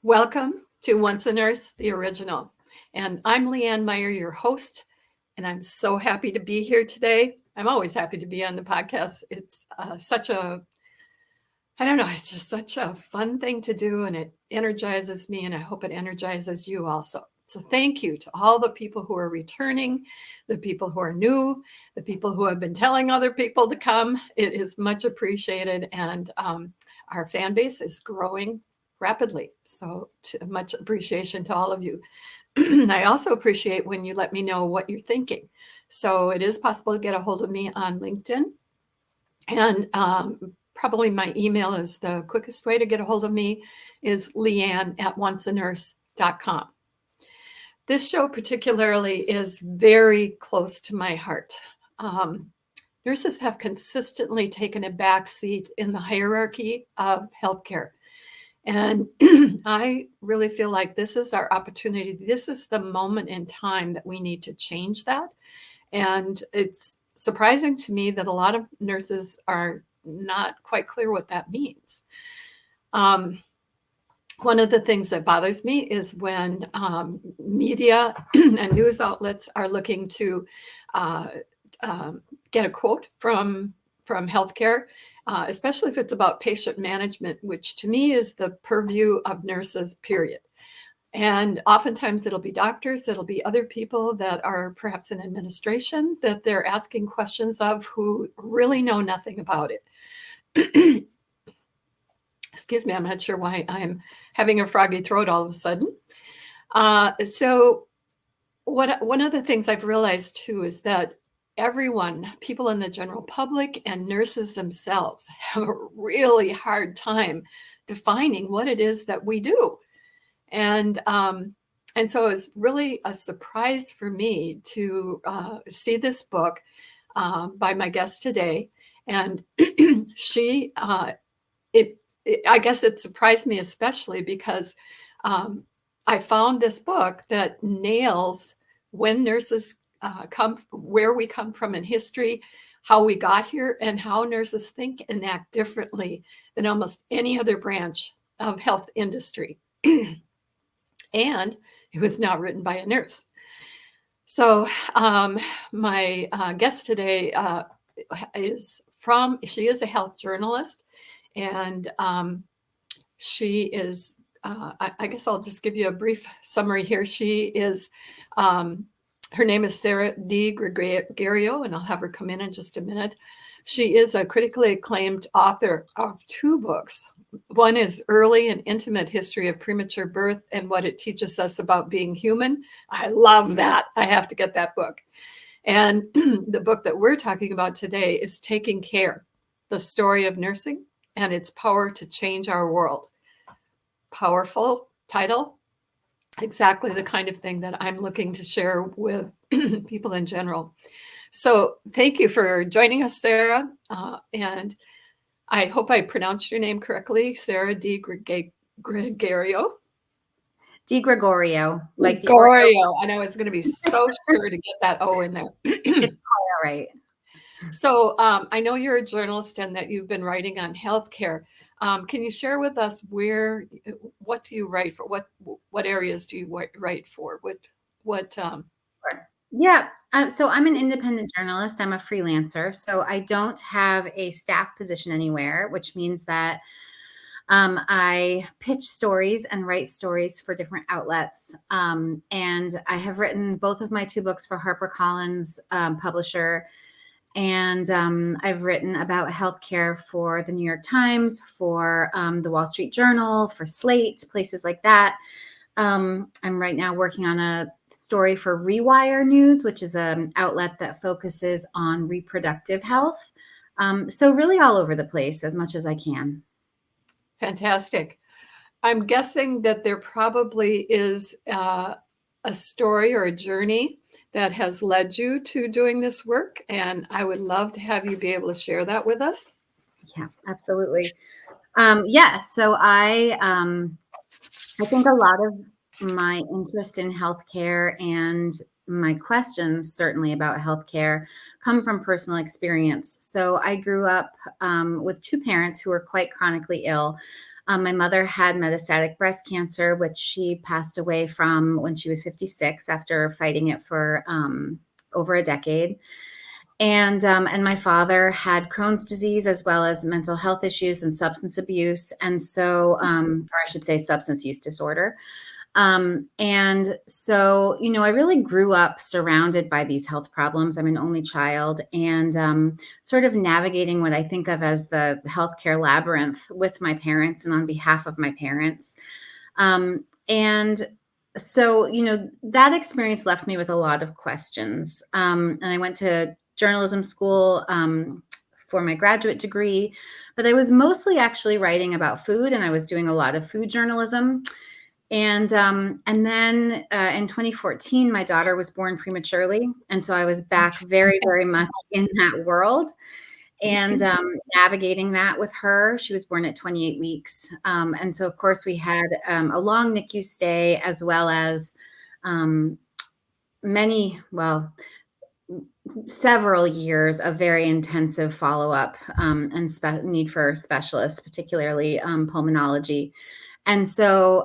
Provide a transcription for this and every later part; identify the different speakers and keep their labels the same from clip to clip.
Speaker 1: Welcome to Once a Nurse, the original. And I'm Leanne Meier, your host, and I'm so happy to be here today. I'm always happy to be on the podcast. It's it's just such a fun thing to do, and it energizes me, and I hope it energizes you also. So thank you to all the people who are returning, the people who are new, the people who have been telling other people to come. It is much appreciated, and our fan base is growing rapidly. So much appreciation to all of you. I also appreciate when you let me know what you're thinking. So it is possible to get a hold of me on LinkedIn. And probably my email is the quickest way to get a hold of me is leanne@onceanurse.com. This show particularly is very close to my heart. Nurses have consistently taken a back seat in the hierarchy of healthcare. And I really feel like this is our opportunity. This is the moment in time that we need to change that. And it's surprising to me that a lot of nurses are not quite clear what that means. One of the things that bothers me is when media and news outlets are looking to get a quote from healthcare, especially if it's about patient management, which to me is the purview of nurses, period. And oftentimes it'll be doctors, it'll be other people that are perhaps in administration that they're asking questions of who really know nothing about it. Excuse me, I'm not sure why I'm having a froggy throat all of a sudden. So one of the things I've realized too is that everyone, people in the general public and nurses themselves, have a really hard time defining what it is that we do. And so it's really a surprise for me to see this book by my guest today. And I guess it surprised me especially because I found this book that nails when nurses where we come from in history, how we got here, and how nurses think and act differently than almost any other branch of health industry. And it was not written by a nurse. So my guest today she is a health journalist, and she is, I guess I'll just give you a brief summary here. She is, her name is Sarah DiGregorio, and I'll have her come in just a minute. She is a critically acclaimed author of 2 books. One is Early and Intimate History of Premature Birth and What It Teaches Us About Being Human. I love that. I have to get that book. And the book that we're talking about today is Taking Care, The Story of Nursing and Its Power to Change Our World. Powerful title. Exactly the kind of thing that I'm looking to share with people in general. So thank you for joining us, Sarah. And I hope I pronounced your name correctly, Sarah DiGregorio.
Speaker 2: DiGregorio.
Speaker 1: Like Gregorio. I know it's going to be so sure to get that O in there.
Speaker 2: It's all right.
Speaker 1: So I know you're a journalist and that you've been writing on healthcare. Can you share with us what do you write for? What areas do you write for?
Speaker 2: Yeah. So I'm an independent journalist. I'm a freelancer. So I don't have a staff position anywhere, which means that I pitch stories and write stories for different outlets. And I have written both of my 2 books for HarperCollins publisher. And I've written about healthcare for the New York Times, for the Wall Street Journal, for Slate, places like that. I'm right now working on a story for Rewire News, which is an outlet that focuses on reproductive health. So really all over the place as much as I can.
Speaker 1: Fantastic. I'm guessing that there probably is a story or a journey that has led you to doing this work. And I would love to have you be able to share that with us.
Speaker 2: Yeah, absolutely. Yes. So I think a lot of my interest in healthcare and my questions certainly about healthcare come from personal experience. So I grew up with 2 parents who were quite chronically ill. My mother had metastatic breast cancer, which she passed away from when she was 56 after fighting it for over a decade. And my father had Crohn's disease as well as mental health issues and substance abuse. And so, or I should say substance use disorder. And so, I really grew up surrounded by these health problems. I'm an only child, and sort of navigating what I think of as the healthcare labyrinth with my parents and on behalf of my parents. And so, that experience left me with a lot of questions. And I went to journalism school for my graduate degree, but I was mostly actually writing about food, and I was doing a lot of food journalism. And then in 2014, my daughter was born prematurely. And so I was back very, very much in that world and navigating that with her. She was born at 28 weeks. And so, of course, we had a long NICU stay as well as several years of very intensive follow-up and need for specialists, particularly pulmonology. And so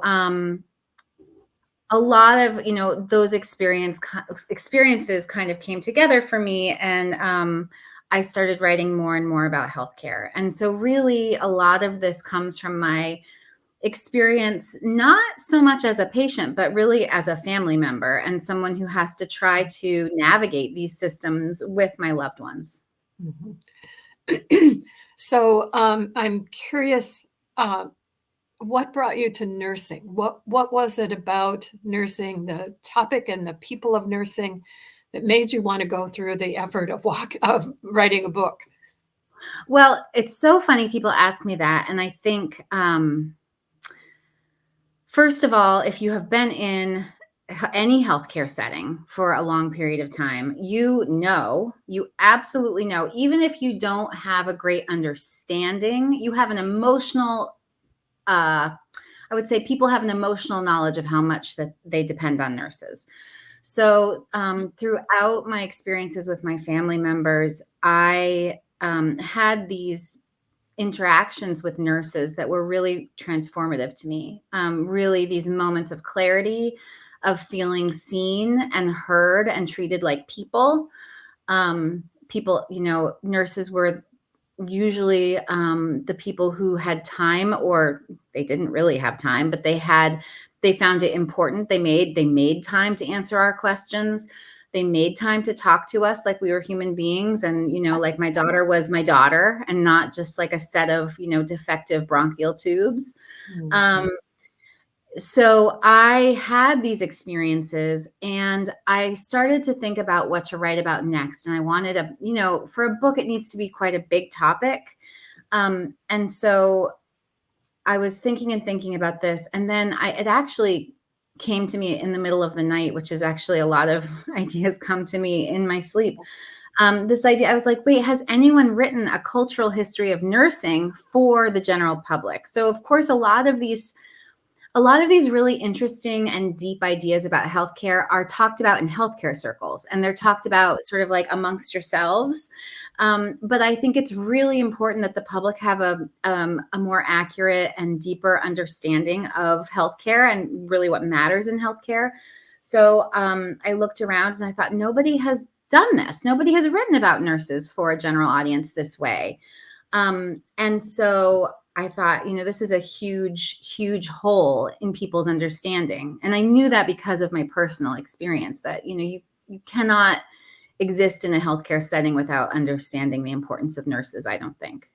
Speaker 2: a lot of, those experiences kind of came together for me. And I started writing more and more about healthcare. And so really a lot of this comes from my experience, not so much as a patient, but really as a family member and someone who has to try to navigate these systems with my loved ones.
Speaker 1: Mm-hmm. So I'm curious, what brought you to nursing? What was it about nursing, the topic and the people of nursing, that made you want to go through the effort of writing a book?
Speaker 2: Well, it's so funny people ask me that. And I think, first of all, if you have been in any healthcare setting for a long period of time, you absolutely know, even if you don't have a great understanding, you have an emotional, I would say people have an emotional knowledge of how much that they depend on nurses. So throughout my experiences with my family members, I had these interactions with nurses that were really transformative to me. Really these moments of clarity, of feeling seen and heard and treated like people. Nurses were usually the people who had time, or they didn't really have time, but they found it important. They made time to answer our questions. They made time to talk to us like we were human beings. And, like my daughter was my daughter and not just like a set of, defective bronchial tubes. Mm-hmm. So I had these experiences and I started to think about what to write about next. And I wanted for a book, it needs to be quite a big topic. And so I was thinking about this. And then it actually came to me in the middle of the night, which is actually a lot of ideas come to me in my sleep. This idea, I was like, wait, has anyone written a cultural history of nursing for the general public? So of course, a lot of these really interesting and deep ideas about healthcare are talked about in healthcare circles, and they're talked about sort of like amongst yourselves. But I think it's really important that the public have a more accurate and deeper understanding of healthcare and really what matters in healthcare. So I looked around and I thought, nobody has done this. Nobody has written about nurses for a general audience this way. And so I thought, this is a huge, huge hole in people's understanding. And I knew that because of my personal experience that, you cannot exist in a healthcare setting without understanding the importance of nurses, I don't think.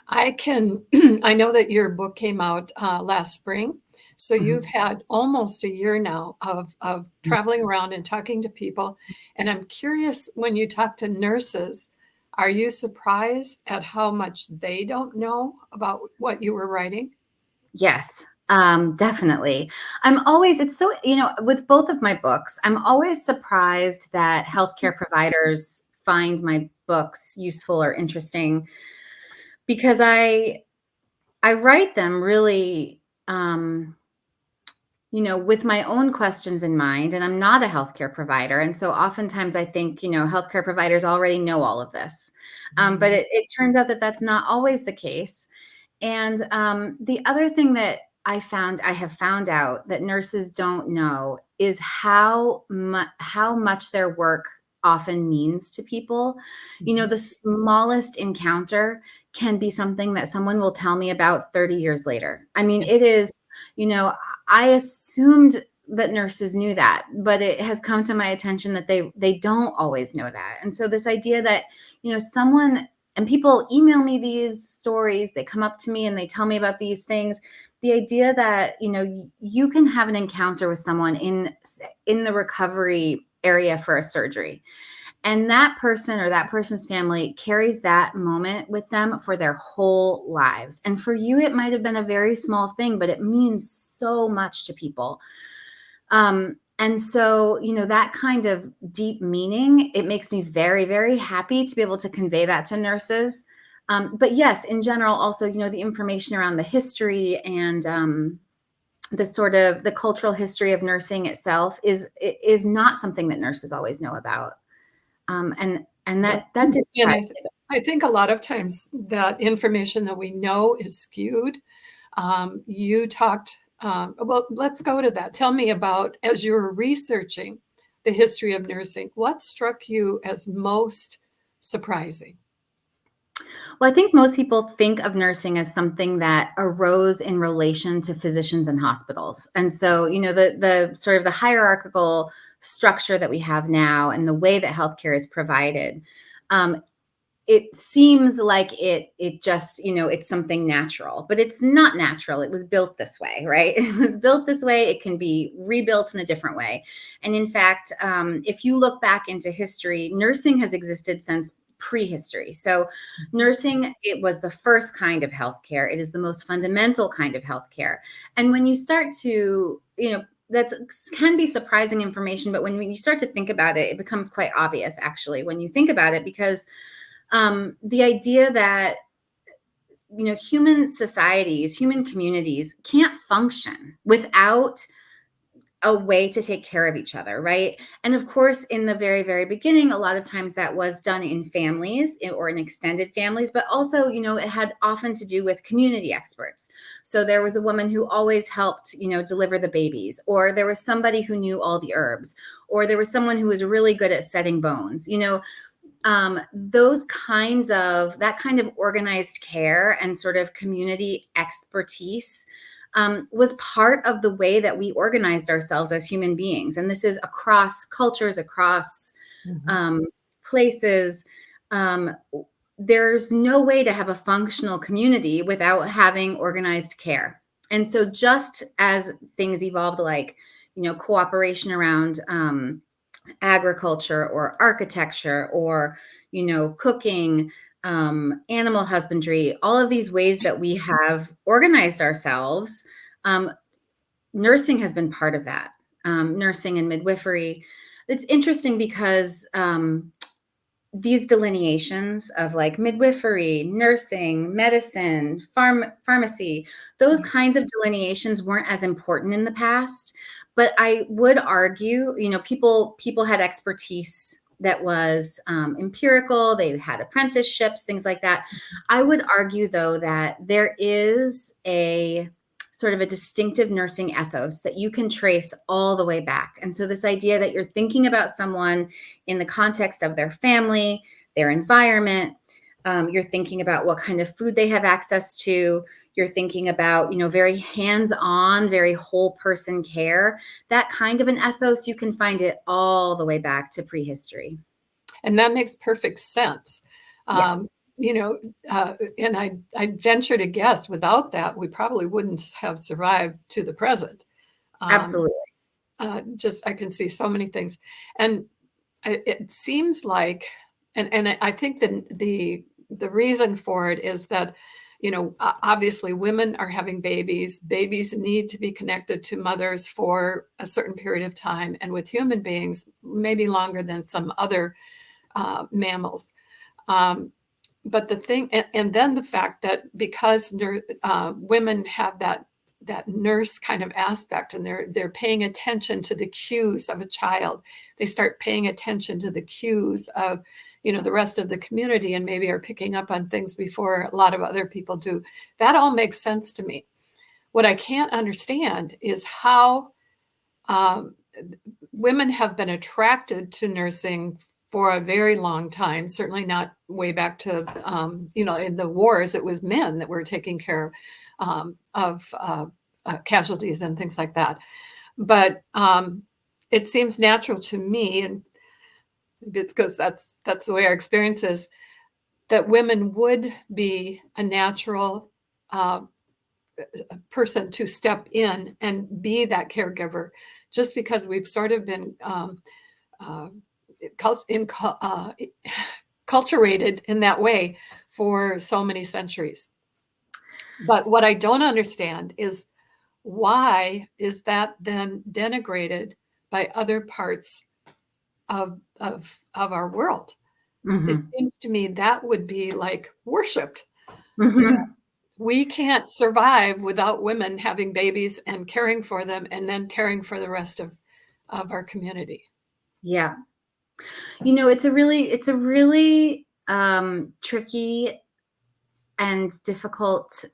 Speaker 1: I know that your book came out last spring. So mm-hmm. You've had almost a year now of traveling around and talking to people. And I'm curious, when you talk to nurses, are you surprised at how much they don't know about what you were writing?
Speaker 2: Yes, definitely. It's so, with both of my books, I'm always surprised that healthcare providers find my books useful or interesting, because I write them really, with my own questions in mind, and I'm not a healthcare provider. And so oftentimes I think, healthcare providers already know all of this. But it turns out that that's not always the case. And the other thing that I have found out that nurses don't know is how much their work often means to people. You know,
Speaker 1: Mhm.
Speaker 2: the smallest encounter can be something that someone will tell me about 30 years later. I mean,
Speaker 1: Yes.
Speaker 2: it is, you know, I assumed that nurses knew that, but it has come to my attention that they don't always know that. And so this idea that, you know, someone, and people email me these stories, they come up to me and they tell me about these things. The idea that, you know, you can have an encounter with someone in the recovery area for a surgery, and that person or that person's family carries that moment with them for their whole lives. And for you, it might have been a very small thing, but it means so much to people. And so, you know, that kind of deep meaning, it makes me very, very happy to be able to convey that to nurses. But yes, in general, also, you know, the information around the history and the sort of the cultural history of nursing itself is not something that nurses always know about. And
Speaker 1: Yeah.
Speaker 2: that did
Speaker 1: And
Speaker 2: surprise me.
Speaker 1: I think a lot of times that information that we know is skewed. You talked, well, let's go to that. Tell me about, as you were researching the history of nursing, what struck you as most surprising?
Speaker 2: Well, I think most people think of nursing as something that arose in relation to physicians and hospitals. And so, you know, the sort of the hierarchical structure that we have now and the way that healthcare is provided, um, it seems like it just, you know, it's something natural, but it's not natural. It was built this way, right? It was built this way. It can be rebuilt in a different way. And in fact, if you look back into history, nursing has existed since prehistory. So nursing, it was the first kind of healthcare. It is the most fundamental kind of healthcare. And when you start to, you know, that can be surprising information, but when you start to think about it, it becomes quite obvious actually when you think about it, because the idea that, you know, human societies, human communities can't function without a way to take care of each other, right? And of course, in the very, very beginning, a lot of times that was done in families or in extended families, but also, you know, it had often to do with community experts. So there was a woman who always helped, you know, deliver the babies, or there was somebody who knew all the herbs, or there was someone who was really good at setting bones, you know. Those kinds of that kind of organized care and sort of community expertise was part of the way that we organized ourselves as human beings. And this is across cultures, across
Speaker 1: Mhm.
Speaker 2: um, places. Um, there's no way to have a functional community without having organized care. And so just as things evolved, like, you know, cooperation around agriculture or architecture or, you know, cooking, animal husbandry, all of these ways that we have organized ourselves, um, nursing has been part of that. Nursing and midwifery, it's interesting because these delineations of like midwifery, nursing, medicine, pharmacy, those kinds of delineations weren't as important in the past. But I would argue, you know, people had expertise that was empirical. They had apprenticeships, things like that. I would argue, though, that there is a sort of a distinctive nursing ethos that you can trace all the way back. And so this idea that you're thinking about someone in the context of their family, their environment. You're thinking about what kind of food they have access to. You're thinking about, you know, very hands-on, very whole person care. That kind of an ethos, you can find it all the way back to prehistory.
Speaker 1: And that makes perfect sense.
Speaker 2: Yeah,
Speaker 1: Um, you know, and I venture to guess without that, we probably wouldn't have survived to the present. Um,
Speaker 2: absolutely.
Speaker 1: just I can see so many things, and it seems like, and I think that the reason for it is that, you know, obviously women are having babies. Babies need to be connected to mothers for a certain period of time, and with human beings, maybe longer than some other mammals. Um, but the thing, and then the fact that because women have that nurse kind of aspect, and they're paying attention to the cues of a child, they start paying attention to the cues of, the rest of the community and maybe are picking up on things before a lot of other people do. That all makes sense to me. What I can't understand is how women have been attracted to nursing for a very long time, certainly not way back to, in the wars, it was men that were taking care of casualties and things like that. But it seems natural to me, and maybe it's because that's the way our experience is, that women would be a natural person to step in and be that caregiver, just because we've sort of been culturated in that way for so many centuries. But what I don't understand is, why is that then denigrated by other parts of our world? It seems to me that would be like worshipped. We can't survive without women having babies and caring for them and then caring for the rest of our community.
Speaker 2: Yeah. It's a really tricky and difficult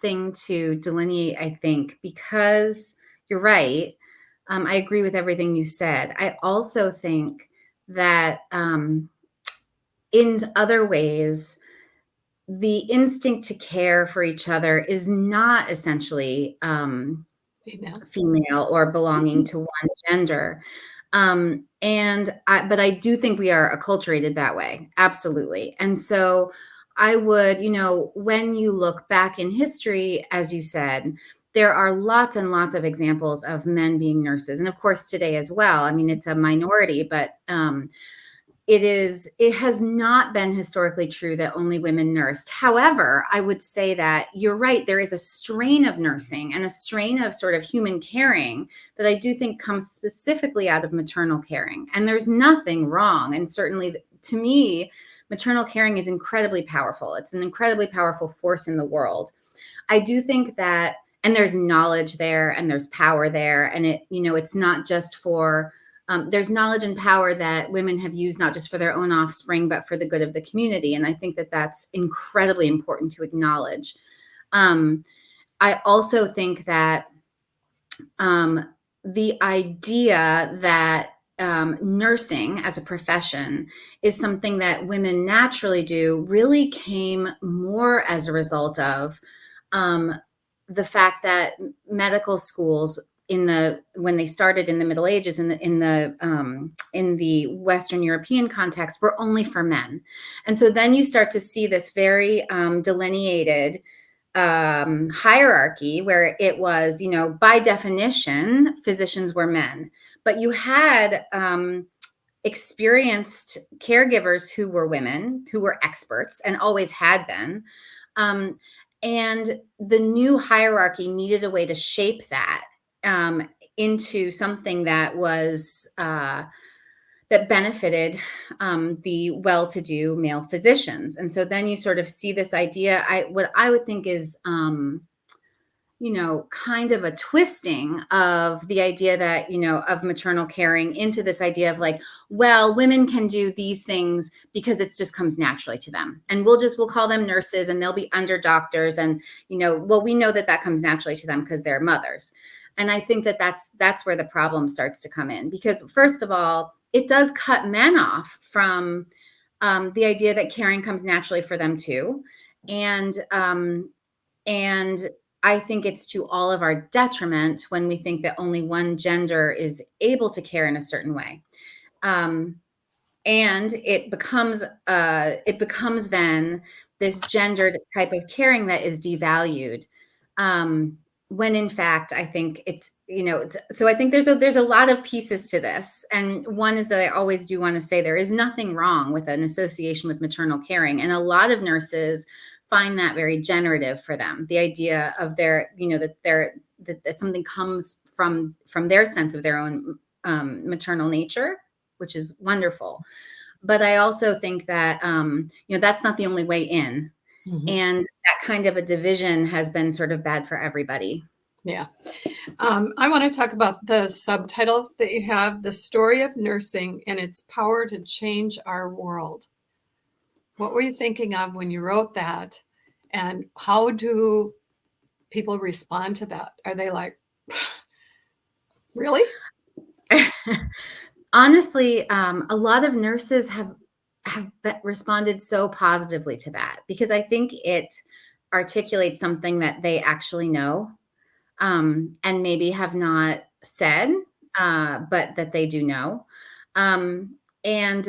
Speaker 2: thing to delineate, I think, because you're right. I agree with everything you said. I also think that in other ways, the instinct to care for each other is not essentially female or belonging to one gender. But I do think we are acculturated that way. Absolutely. And so I would, when you look back in history, as you said, there are lots and lots of examples of men being nurses. And of course, today as well. I mean, it's a minority, but it has not been historically true that only women nursed. However, I would say that you're right. There is a strain of nursing and a strain of sort of human caring that I do think comes specifically out of maternal caring. And there's nothing wrong. And certainly to me, maternal caring is incredibly powerful. It's an incredibly powerful force in the world. I do think that, and there's knowledge there and there's power there. And it's not just for, there's knowledge and power that women have used, not just for their own offspring, but for the good of the community. And I think that that's incredibly important to acknowledge. I also think that the idea that nursing as a profession is something that women naturally do really came more as a result of the fact that medical schools when they started in the Middle Ages in the Western European context were only for men. And so then you start to see this very delineated hierarchy where it was, by definition, physicians were men, but you had experienced caregivers who were women, who were experts and always had been. And the new hierarchy needed a way to shape that into something that was that benefited the well-to-do male physicians. And so then you sort of see this idea, what I would think is, kind of a twisting of the idea that, of maternal caring into this idea of like, well, women can do these things because it just comes naturally to them. And we'll call them nurses and they'll be under doctors. And, we know that comes naturally to them because they're mothers. And I think that that's where the problem starts to come in, because first of all, it does cut men off from the idea that caring comes naturally for them too. And I think it's to all of our detriment when we think that only one gender is able to care in a certain way. And it becomes then this gendered type of caring that is devalued. When in fact, I think it's, so I think there's a lot of pieces to this. And one is that I always do want to say there is nothing wrong with an association with maternal caring. And a lot of nurses find that very generative for them. The idea of their, that something comes from their sense of their own maternal nature, which is wonderful. But I also think that, that's not the only way in. Mm-hmm. And that kind of a division has been sort of bad for everybody.
Speaker 1: Yeah. I want to talk about the subtitle that you have, The Story of Nursing and Its Power to Change Our World. What were you thinking of when you wrote that? And how do people respond to that? Are they like, really?
Speaker 2: Honestly, a lot of nurses have responded so positively to that, because I think it articulates something that they actually know, and maybe have not said, but that they do know. And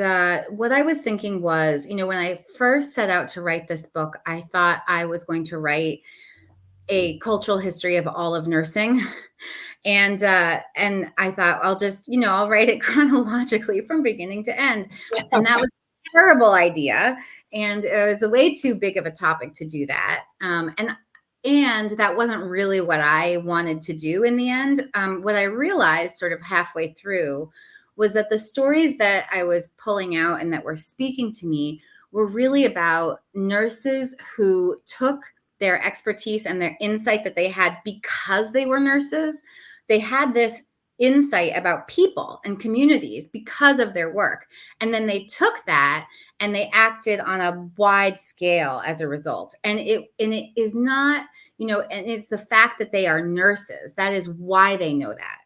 Speaker 2: what I was thinking was, when I first set out to write this book, I thought I was going to write a cultural history of all of nursing. And I thought I'll write it chronologically from beginning to end. And that was a terrible idea. And it was a way too big of a topic to do that. And that wasn't really what I wanted to do in the end. What I realized sort of halfway through was that the stories that I was pulling out and that were speaking to me were really about nurses who took their expertise and their insight that they had because they were nurses. They had this insight about people and communities because of their work. And then they took that and they acted on a wide scale as a result. And it is not, and it's the fact that they are nurses. That is why they know that.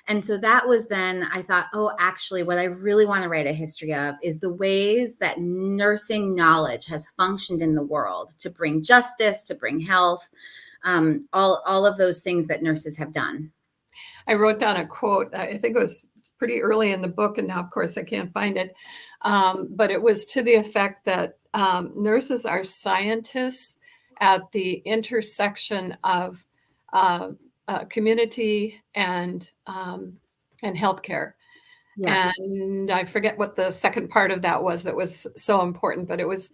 Speaker 2: And so that was then I thought, oh, actually, what I really want to write a history of is the ways that nursing knowledge has functioned in the world to bring justice, to bring health, all of those things that nurses have done.
Speaker 1: I wrote down a quote. I think it was pretty early in the book, and now, of course, I can't find it. But it was to the effect that nurses are scientists at the intersection of community and healthcare.
Speaker 2: Yeah.
Speaker 1: And I forget what the second part of that was that was so important, but it was,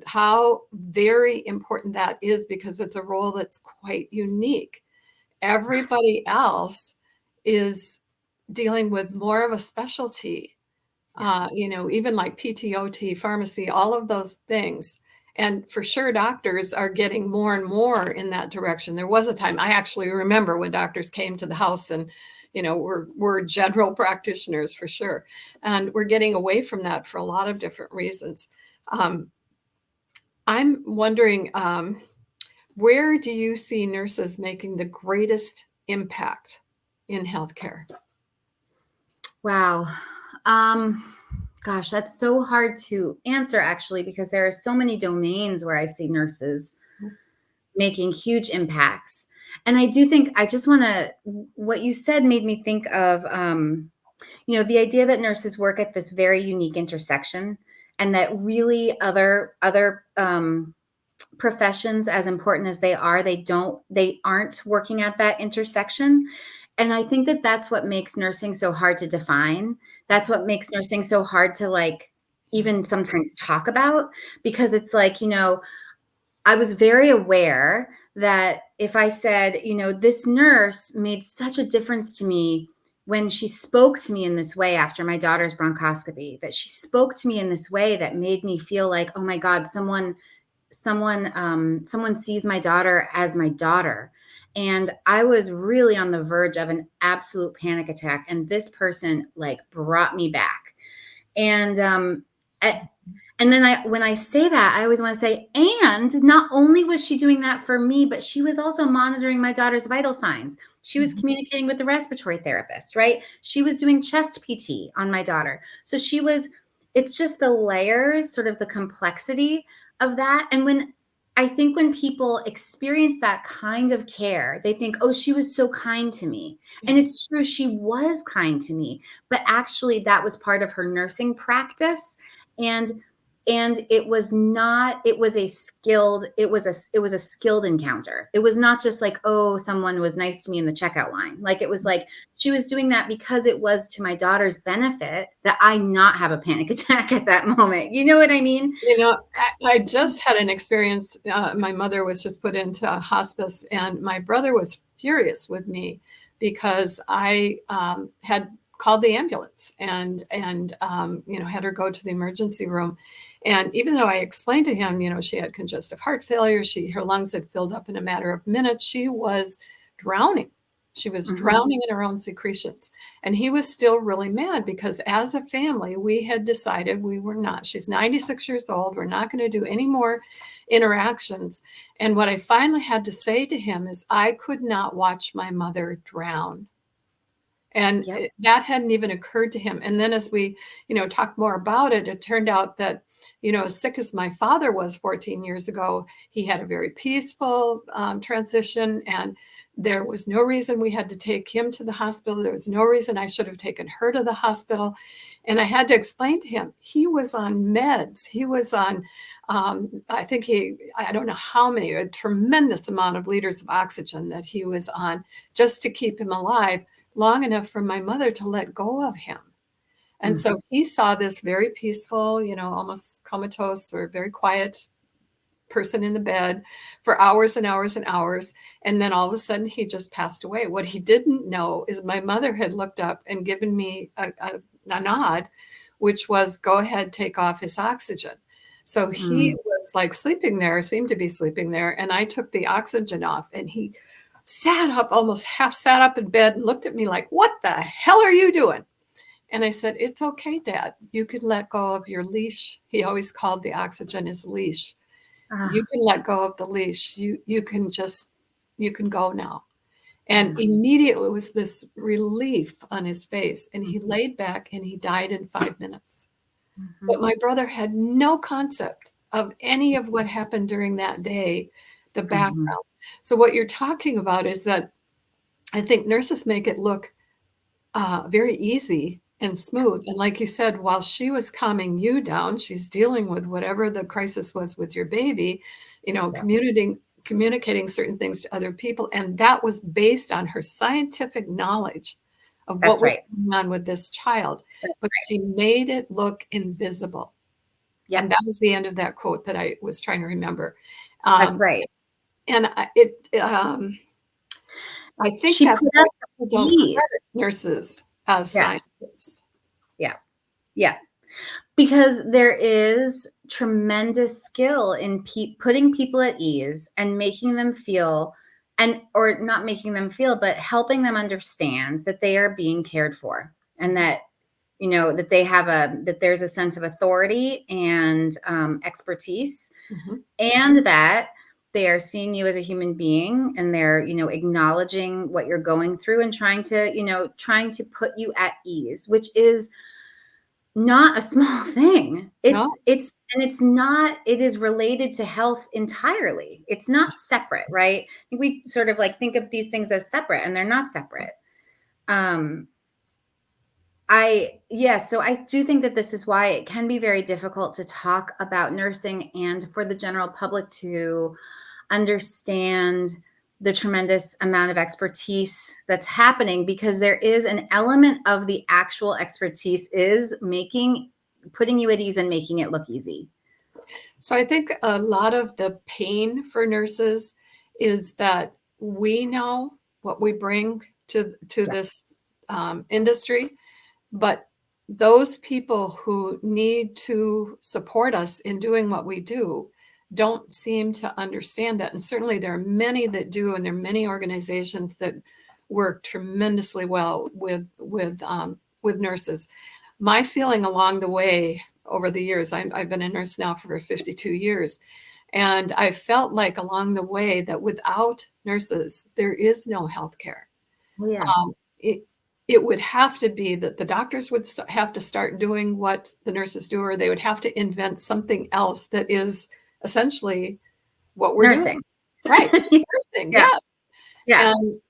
Speaker 1: how very important that is, because it's a role that's quite unique. Everybody else is dealing with more of a specialty, even like PTOT, pharmacy, all of those things. And for sure, doctors are getting more and more in that direction. There was a time, I actually remember, when doctors came to the house and, we're general practitioners for sure. And we're getting away from that for a lot of different reasons. I'm wondering, where do you see nurses making the greatest impact in healthcare?
Speaker 2: Wow. Gosh, that's so hard to answer, actually, because there are so many domains where I see nurses making huge impacts. And I do think what you said made me think of, the idea that nurses work at this very unique intersection, and that really other professions, as important as they are, they aren't working at that intersection. And I think that that's what makes nursing so hard to define. That's what makes nursing so hard to even sometimes talk about, because it's I was very aware that if I said, this nurse made such a difference to me when she spoke to me in this way after my daughter's bronchoscopy, that she spoke to me in this way that made me feel like, oh my God, someone sees my daughter as my daughter. And I was really on the verge of an absolute panic attack. And this person brought me back. And then when I say that, I always want to say, and not only was she doing that for me, but she was also monitoring my daughter's vital signs. She was communicating with the respiratory therapist, right? She was doing chest PT on my daughter. So it's just the layers, sort of the complexity of that. And I think when people experience that kind of care, they think, oh, she was so kind to me. And it's true, she was kind to me, but actually that was part of her nursing practice. And it was a skilled encounter. It was not just oh, someone was nice to me in the checkout line. It was she was doing that because it was to my daughter's benefit that I not have a panic attack at that moment. You know what I mean?
Speaker 1: I just had an experience. My mother was just put into a hospice, and my brother was furious with me because I had called the ambulance and had her go to the emergency room. And even though I explained to him, she had congestive heart failure, her lungs had filled up in a matter of minutes, she was drowning. She was drowning in her own secretions. And he was still really mad because as a family, we had decided we were not. She's 96 years old. We're not going to do any more interactions. And what I finally had to say to him is, I could not watch my mother drown. And that hadn't even occurred to him. And then as we, talked more about it, it turned out that, as sick as my father was 14 years ago, he had a very peaceful transition. And there was no reason we had to take him to the hospital. There was no reason I should have taken her to the hospital. And I had to explain to him, he was on meds. He was on, I don't know how many, a tremendous amount of liters of oxygen that he was on just to keep him alive long enough for my mother to let go of him. And so he saw this very peaceful, almost comatose or very quiet person in the bed for hours and hours and hours. And then all of a sudden he just passed away. What he didn't know is my mother had looked up and given me a nod, which was, go ahead, take off his oxygen. So he was like sleeping there, seemed to be sleeping there. And I took the oxygen off, and he sat up, almost half sat up in bed and looked at me like, what the hell are you doing? And I said, it's okay, Dad. You could let go of your leash. He always called the oxygen his leash. You can let go of the leash. You can go now. And immediately it was this relief on his face. And he laid back and he died in 5 minutes. But my brother had no concept of any of what happened during that day, the background. So what you're talking about is that I think nurses make it look very easy and smooth. And like you said, while she was calming you down, she's dealing with whatever the crisis was with your baby, communicating certain things to other people. And that was based on her scientific knowledge of what was going on with this child. But she made it look invisible. And that was the end of that quote that I was trying to remember.
Speaker 2: That's right.
Speaker 1: And I think
Speaker 2: she
Speaker 1: that's
Speaker 2: put
Speaker 1: why
Speaker 2: us
Speaker 1: people don't credit nurses as scientists.
Speaker 2: Yeah. Because there is tremendous skill in putting people at ease and making them feel, or not making them feel, but helping them understand that they are being cared for, and that, that they have that there's a sense of authority and expertise, and that they are seeing you as a human being, and they're, acknowledging what you're going through and trying to put you at ease, which is not a small thing. It is related to health entirely. It's not separate, right? I think we sort of think of these things as separate, and they're not separate. So I do think that this is why it can be very difficult to talk about nursing and for the general public to understand the tremendous amount of expertise that's happening, because there is an element of the actual expertise is putting you at ease and making it look easy.
Speaker 1: So I think a lot of the pain for nurses is that we know what we bring to this industry, but those people who need to support us in doing what we do don't seem to understand that. And certainly there are many that do, and there are many organizations that work tremendously well with nurses. My feeling along the way over the years, I've been a nurse now for 52 years, and I felt like along the way that without nurses, there is no healthcare. It would have to be that the doctors would have to start doing what the nurses do, or they would have to invent something else that is essentially what we're
Speaker 2: nursing.
Speaker 1: Doing. Right. Nursing. Yes.
Speaker 2: Yeah.
Speaker 1: And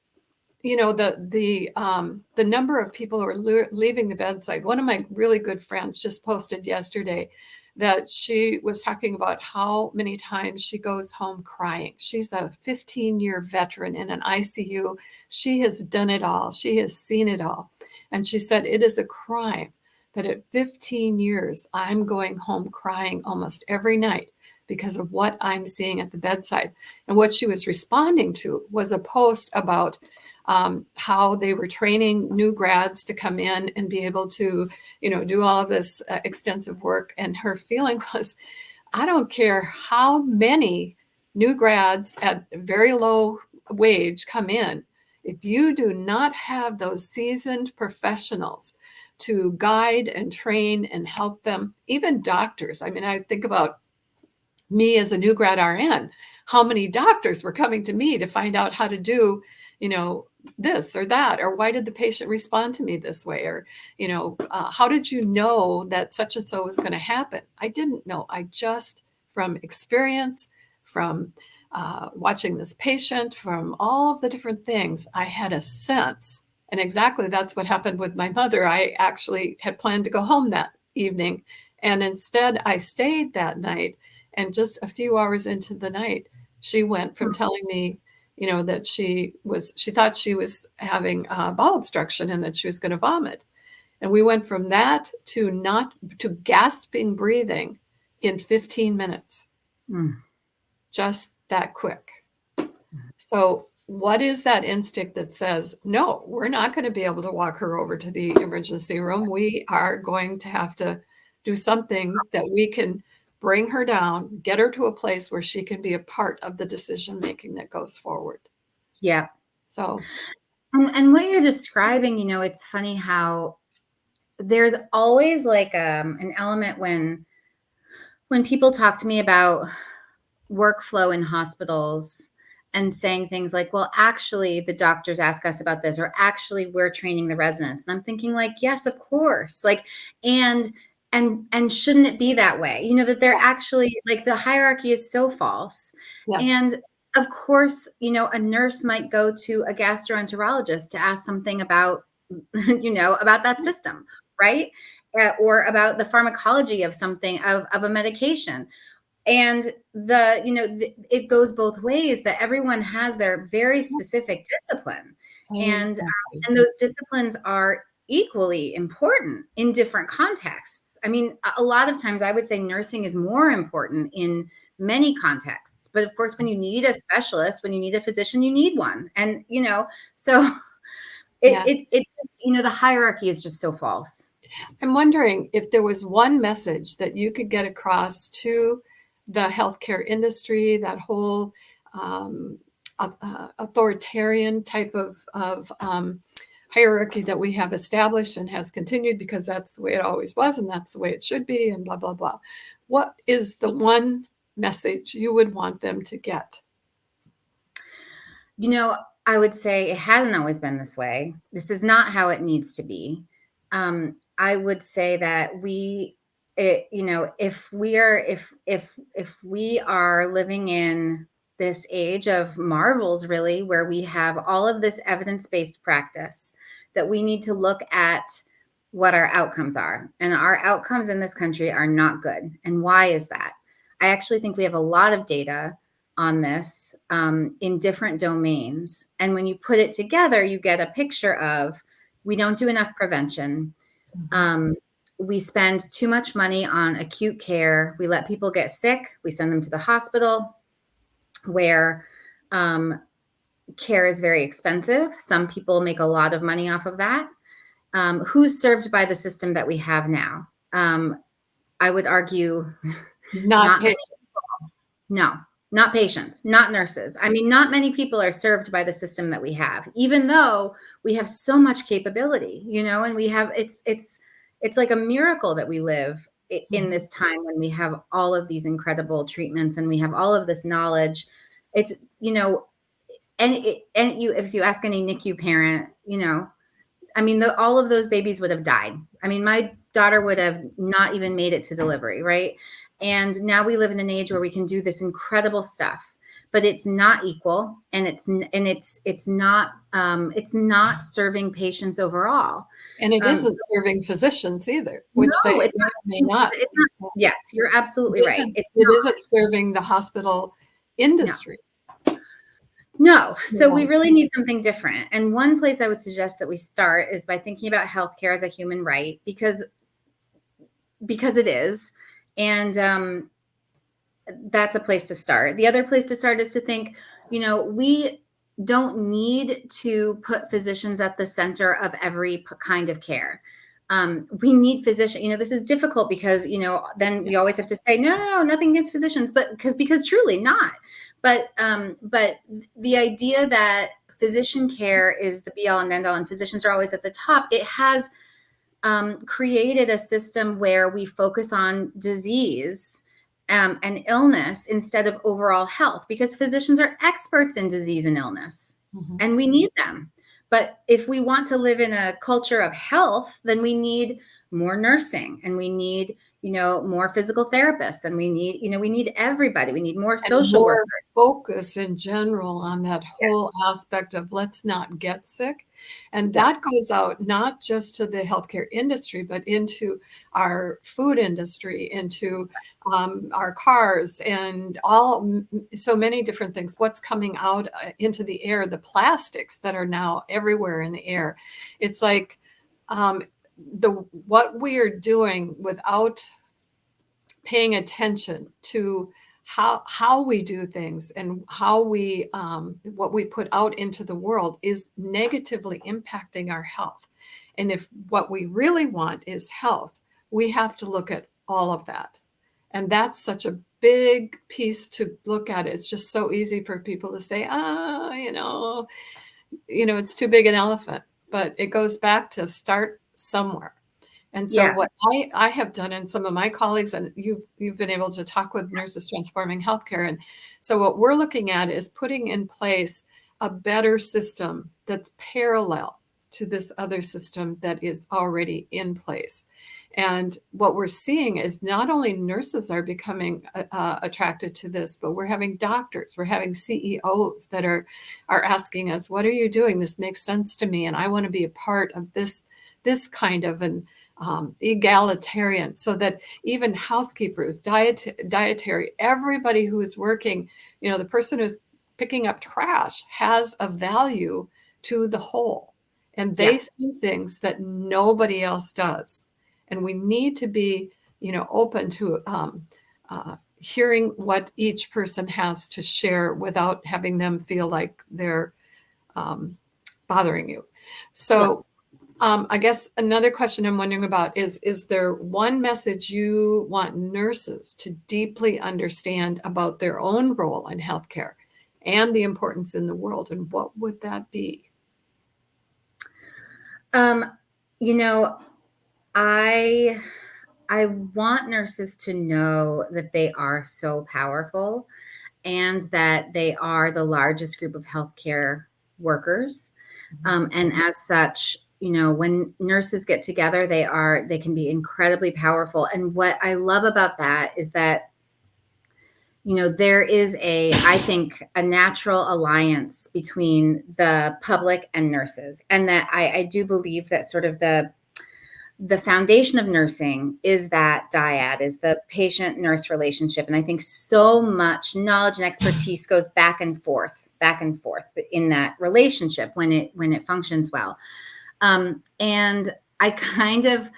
Speaker 1: the number of people who are leaving the bedside. One of my really good friends just posted yesterday that she was talking about how many times she goes home crying. She's a 15-year veteran in an ICU. She has done it all. She has seen it all. And she said, it is a crime that at 15 years, I'm going home crying almost every night because of what I'm seeing at the bedside. And what she was responding to was a post about how they were training new grads to come in and be able to, do all of this extensive work. And her feeling was, I don't care how many new grads at very low wage come in, if you do not have those seasoned professionals to guide and train and help them, even doctors. I mean, I think about me as a new grad RN, how many doctors were coming to me to find out how to do, this or that, or why did the patient respond to me this way? Or, how did you know that such and so was going to happen? I didn't know. I just, from experience, from watching this patient, from all of the different things, I had a sense. And exactly that's what happened with my mother. I actually had planned to go home that evening. And instead, I stayed that night. And just a few hours into the night, she went from telling me, that she thought she was having bowel obstruction and that she was going to vomit. And we went from that to gasping breathing in 15 minutes. Just that quick. So what is that instinct that says, no, we're not going to be able to walk her over to the emergency room. We are going to have to do something that we can bring her down, get her to a place where she can be a part of the decision-making that goes forward.
Speaker 2: Yeah.
Speaker 1: So.
Speaker 2: And what you're describing, it's funny how there's always like an element when people talk to me about workflow in hospitals and saying things like, well, actually the doctors ask us about this, or actually we're training the residents. And I'm thinking like, yes, of course. Like, and shouldn't it be that way? That they're actually like, the hierarchy is so false.
Speaker 1: Yes.
Speaker 2: And of course, a nurse might go to a gastroenterologist to ask something about, about that system, right? Or about the pharmacology of something, of a medication. And it goes both ways, that everyone has their very specific discipline. Exactly. And those disciplines are equally important in different contexts. I mean, a lot of times I would say nursing is more important in many contexts. But of course, when you need a specialist, when you need a physician, you need one. And, so the hierarchy is just so false.
Speaker 1: I'm wondering if there was one message that you could get across to the healthcare industry, that whole authoritarian type of hierarchy that we have established and has continued, because that's the way it always was and that's the way it should be, and blah, blah, blah. What is the one message you would want them to get?
Speaker 2: I would say it hasn't always been this way. This is not how it needs to be. I would say that if we are living in this age of marvels, really, where we have all of this evidence-based practice, that we need to look at what our outcomes are. And our outcomes in this country are not good. And why is that? I actually think we have a lot of data on this in different domains. And when you put it together, you get a picture of, we don't do enough prevention. We spend too much money on acute care. We let people get sick. We send them to the hospital, where care is very expensive. Some people make a lot of money off of that. Who's served by the system that we have now? I would argue
Speaker 1: not patients.
Speaker 2: No, not patients, not nurses. I mean, not many people are served by the system that we have, even though we have so much capability, and we have, it's like a miracle that we live in this time when we have all of these incredible treatments and we have all of this knowledge. It's, if you ask any NICU parent, I mean, all of those babies would have died. I mean, my daughter would have not even made it to delivery, right? And now we live in an age where we can do this incredible stuff, but it's not equal, and it's not serving patients overall.
Speaker 1: And it isn't serving physicians either, which they may not.
Speaker 2: Yes, you're absolutely right.
Speaker 1: It isn't serving the hospital industry.
Speaker 2: No. So we really need something different. And one place I would suggest that we start is by thinking about healthcare as a human right, because it is. And that's a place to start. The other place to start is to think, we don't need to put physicians at the center of every kind of care. We need physicians. This is difficult because, then we always have to say, no, nothing against physicians, but because truly not. But the idea that physician care is the be all and end all, and physicians are always at the top. It has created a system where we focus on disease and illness instead of overall health, because physicians are experts in disease and illness, and we need them. But if we want to live in a culture of health, then we need more nursing, and we need, more physical therapists, and we need everybody. We need more social
Speaker 1: more
Speaker 2: workers.
Speaker 1: focus in general on that whole aspect of let's not get sick. And that goes out not just to the healthcare industry, but into our food industry, into our cars, and so many different things. What's coming out into the air, the plastics that are now everywhere in the air. It's like what we are doing without paying attention to how we do things and how we what we put out into the world is negatively impacting our health. And if what we really want is health, we have to look at all of that. And that's such a big piece to look at. It's just so easy for people to say, it's too big an elephant. But it goes back to start somewhere. And so what I have done, and some of my colleagues, and you've been able to talk with Nurses Transforming Healthcare. And so what we're looking at is putting in place a better system that's parallel to this other system that is already in place. And what we're seeing is not only nurses are becoming attracted to this, but we're having doctors, we're having CEOs that are asking us, what are you doing? This makes sense to me, and I want to be a part of this kind of an egalitarian, so that even housekeepers, dietary, everybody who is working, the person who's picking up trash has a value to the whole, and they see things that nobody else does. And we need to be, open to hearing what each person has to share without having them feel like they're bothering you. So I guess another question I'm wondering about is there one message you want nurses to deeply understand about their own role in healthcare and the importance in the world? And what would that be?
Speaker 2: I want nurses to know that they are so powerful, and that they are the largest group of healthcare workers. And as such, when nurses get together, they can be incredibly powerful. And what I love about that is that, there is I think, a natural alliance between the public and nurses. And that I do believe that sort of the foundation of nursing is that dyad, is the patient-nurse relationship. And I think so much knowledge and expertise goes back and forth in that relationship when it functions well. And I kind of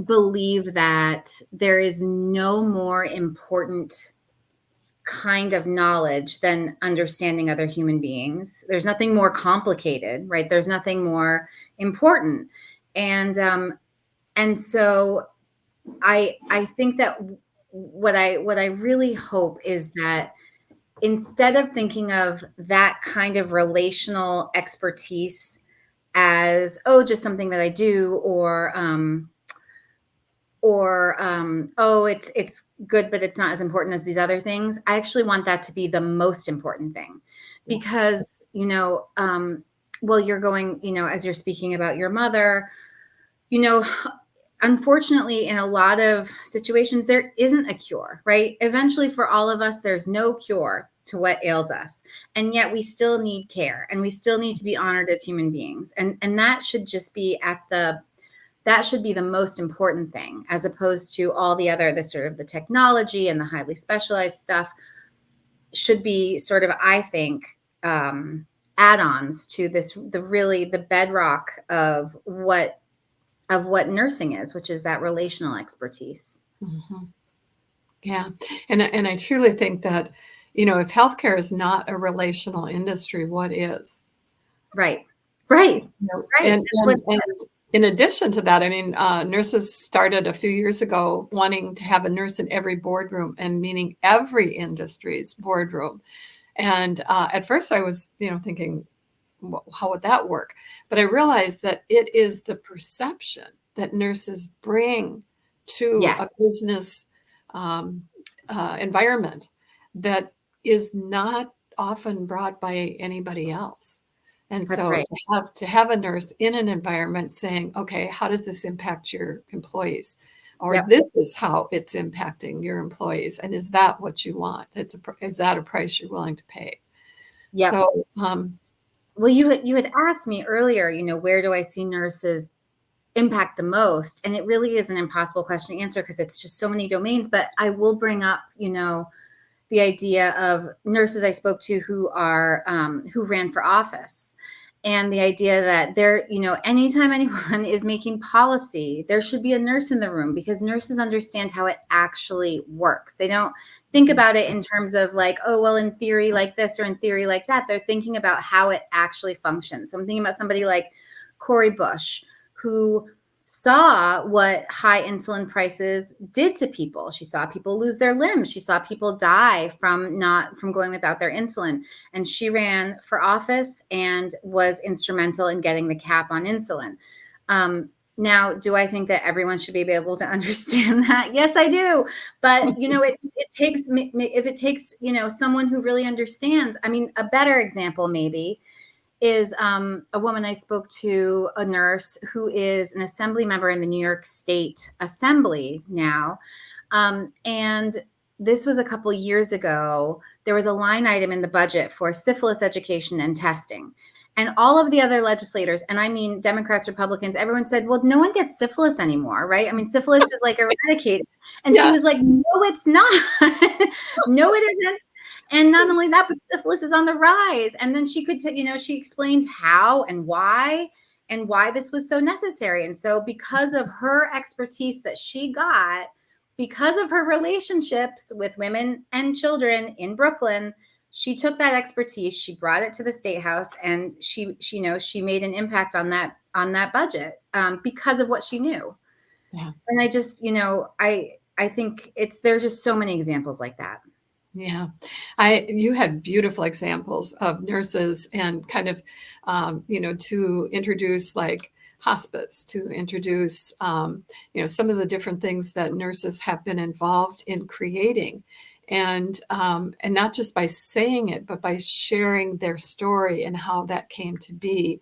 Speaker 2: believe that there is no more important kind of knowledge than understanding other human beings. There's nothing more complicated, right? There's nothing more important. And so I think that what I really hope is that instead of thinking of that kind of relational expertise as, just something that I do, or it's good, but it's not as important as these other things. I actually want that to be the most important thing, because, you're going, as you're speaking about your mother, unfortunately, in a lot of situations, there isn't a cure, right? Eventually, for all of us, there's no cure to what ails us. And yet we still need care, and we still need to be honored as human beings. And that should just be that should be the most important thing, as opposed to all the sort of the technology and the highly specialized stuff should be sort of, I think, add-ons to the bedrock of what nursing is, which is that relational expertise.
Speaker 1: Mm-hmm. Yeah. And I truly think that, if healthcare is not a relational industry, what is?
Speaker 2: Right.
Speaker 1: Right. And in addition to that, I mean, nurses started a few years ago wanting to have a nurse in every boardroom, and meaning every industry's boardroom. And at first I was, thinking, how would that work? But I realized that it is the perception that nurses bring to a business environment that is not often brought by anybody else. And
Speaker 2: That's
Speaker 1: so
Speaker 2: right.
Speaker 1: to have a nurse in an environment saying, okay, how does this impact your employees? Or this is how it's impacting your employees. And is that what you want? Is that a price you're willing to pay?
Speaker 2: Yep.
Speaker 1: So,
Speaker 2: well, you had asked me earlier, where do I see nurses impact the most? And it really is an impossible question to answer because it's just so many domains. But I will bring up, the idea of nurses I spoke to who ran for office. And the idea that anytime anyone is making policy, there should be a nurse in the room because nurses understand how it actually works. They don't think about it in terms of like, oh, well, in theory like this or in theory like that. They're thinking about how it actually functions. So I'm thinking about somebody like Cori Bush, who saw what high insulin prices did to people. She saw people lose their limbs. She saw people die from going without their insulin. And she ran for office and was instrumental in getting the cap on insulin. Now, do I think that everyone should be able to understand that? Yes, I do. But, if it takes, someone who really understands, I mean, a better example maybe is a woman I spoke to, a nurse who is an assembly member in the New York State Assembly now. And this was a couple years ago. There was a line item in the budget for syphilis education and testing. And all of the other legislators, and I mean Democrats, Republicans, everyone said, well, no one gets syphilis anymore, right? I mean, syphilis is like eradicated. And she was like, no, it's not. No, it isn't. And not only that, but syphilis is on the rise. And then she she explained how and why this was so necessary. And so because of her expertise that she got, because of her relationships with women and children in Brooklyn, she took that expertise, she brought it to the State House, and she made an impact on that budget because of what she knew. Yeah. And I just, I think there's just so many examples like that.
Speaker 1: Yeah, you had beautiful examples of nurses and kind of, to introduce like hospice, to introduce, some of the different things that nurses have been involved in creating. And not just by saying it, but by sharing their story and how that came to be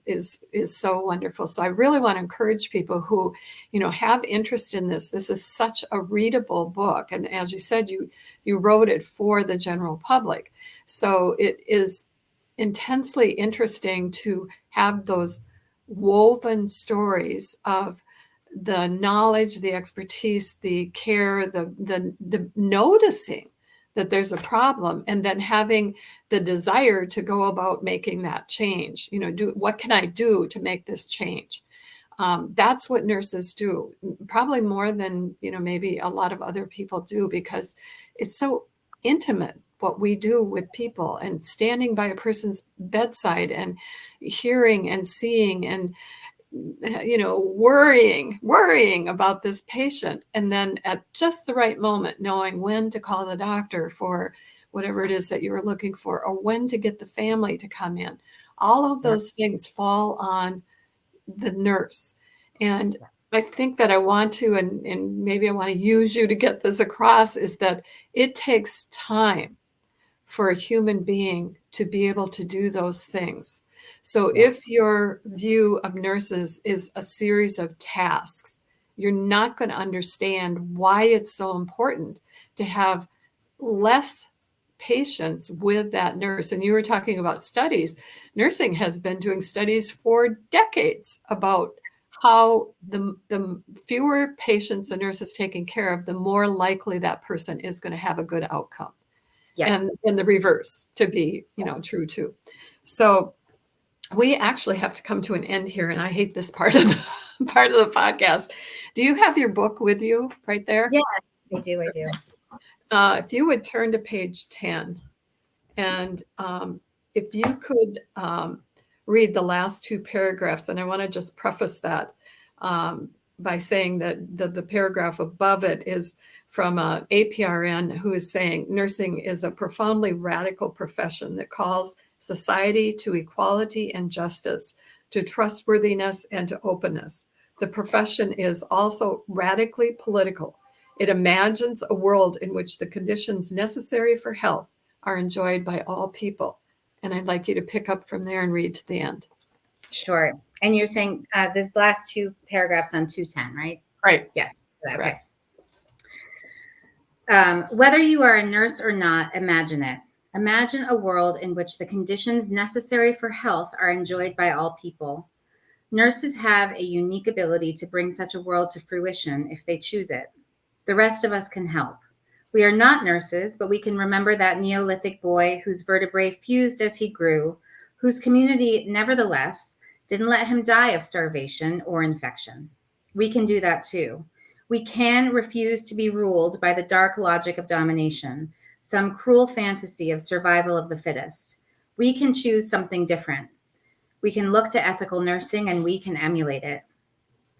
Speaker 1: is so wonderful. So I really want to encourage people who, have interest in this. This is such a readable book. And as you said, you wrote it for the general public. So it is intensely interesting to have those woven stories of the knowledge, the expertise, the care, the noticing that there's a problem, and then having the desire to go about making that change. What can I do to make this change? That's what nurses do, probably more than, maybe a lot of other people do, because it's so intimate what we do with people, and standing by a person's bedside and hearing and seeing and worrying about this patient. And then at just the right moment, knowing when to call the doctor for whatever it is that you were looking for, or when to get the family to come in. All of those things fall on the nurse. And I think that I want to, and maybe I want to use you to get this across, is that it takes time for a human being to be able to do those things. So if your view of nurses is a series of tasks, you're not going to understand why it's so important to have less patience with that nurse. And you were talking about studies. Nursing has been doing studies for decades about how the fewer patients the nurse is taking care of, the more likely that person is going to have a good outcome. And the reverse to be, true too. So we actually have to come to an end here, and I hate this part of the podcast. Do you have your book with you right there?
Speaker 2: Yes, I do.
Speaker 1: If you would turn to page 10, and if you could read the last two paragraphs, and I want to just preface that by saying that the paragraph above it is from APRN, who is saying nursing is a profoundly radical profession that calls society to equality and justice, to trustworthiness and to openness. The profession is also radically political. It imagines a world in which the conditions necessary for health are enjoyed by all people. And I'd like you to pick up from there and read to the end.
Speaker 2: Sure. And you're saying this last 2 paragraphs on 210, right?
Speaker 1: Right.
Speaker 2: Yes. Okay.
Speaker 1: Correct.
Speaker 2: Whether you are a nurse or not, imagine it. Imagine a world in which the conditions necessary for health are enjoyed by all people. Nurses have a unique ability to bring such a world to fruition if they choose it. The rest of us can help. We are not nurses, but we can remember that Neolithic boy whose vertebrae fused as he grew, whose community, nevertheless, didn't let him die of starvation or infection. We can do that too. We can refuse to be ruled by the dark logic of domination, some cruel fantasy of survival of the fittest. We can choose something different. We can look to ethical nursing and we can emulate it.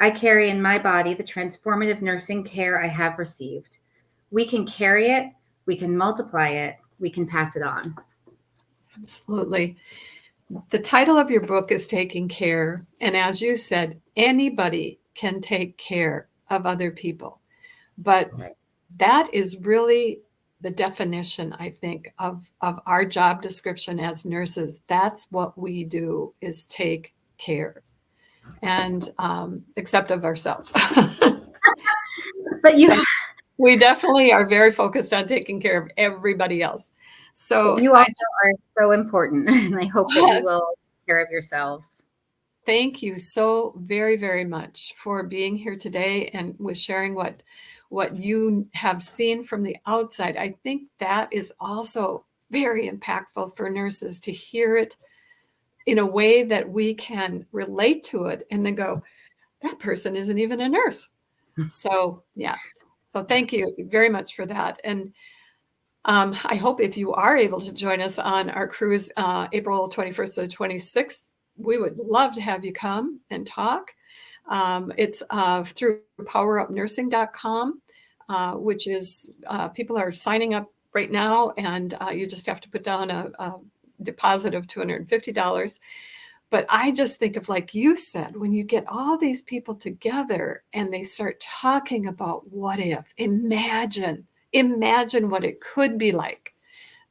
Speaker 2: I carry in my body the transformative nursing care I have received. We can carry it, we can multiply it, we can pass it on.
Speaker 1: Absolutely. The title of your book is Taking Care. And as you said, anybody can take care of other people. But that is really the definition, I think, of our job description as nurses. That's what we do, is take care, and except of ourselves.
Speaker 2: But
Speaker 1: we definitely are very focused on taking care of everybody else. So
Speaker 2: you also are so important, and I hope that you will take care of yourselves.
Speaker 1: Thank you so very, very much for being here today and with sharing what you have seen from the outside. I think that is also very impactful for nurses to hear it in a way that we can relate to it and then go, that person isn't even a nurse. So, yeah. So thank you very much for that. And I hope if you are able to join us on our cruise, April 21st to the 26th, we would love to have you come and talk. It's through powerupnursing.com, which is people are signing up right now, and you just have to put down a deposit of $250. But I just think of, like you said, when you get all these people together and they start talking about what if, imagine what it could be like.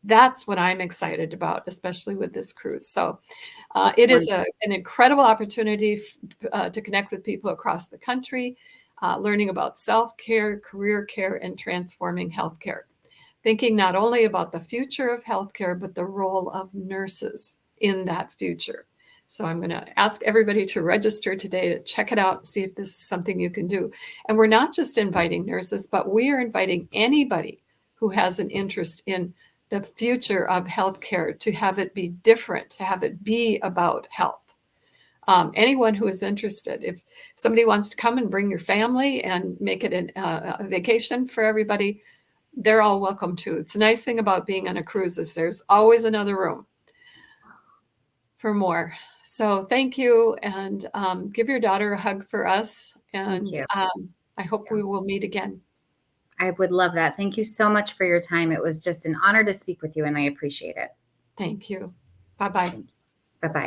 Speaker 1: That's what I'm excited about, especially with this cruise. So it is an incredible opportunity to connect with people across the country, learning about self-care, career care, and transforming healthcare. Thinking not only about the future of healthcare, but the role of nurses in that future. So I'm going to ask everybody to register today to check it out and see if this is something you can do. And we're not just inviting nurses, but we are inviting anybody who has an interest in the future of healthcare to have it be different, to have it be about health. Anyone who is interested, if somebody wants to come and bring your family and make it a vacation for everybody, they're all welcome to. It's a nice thing about being on a cruise is there's always another room for more. So thank you, and give your daughter a hug for us. And I hope we will meet again.
Speaker 2: I would love that. Thank you so much for your time. It was just an honor to speak with you, and I appreciate it.
Speaker 1: Thank you. Bye-bye.
Speaker 2: Bye-bye.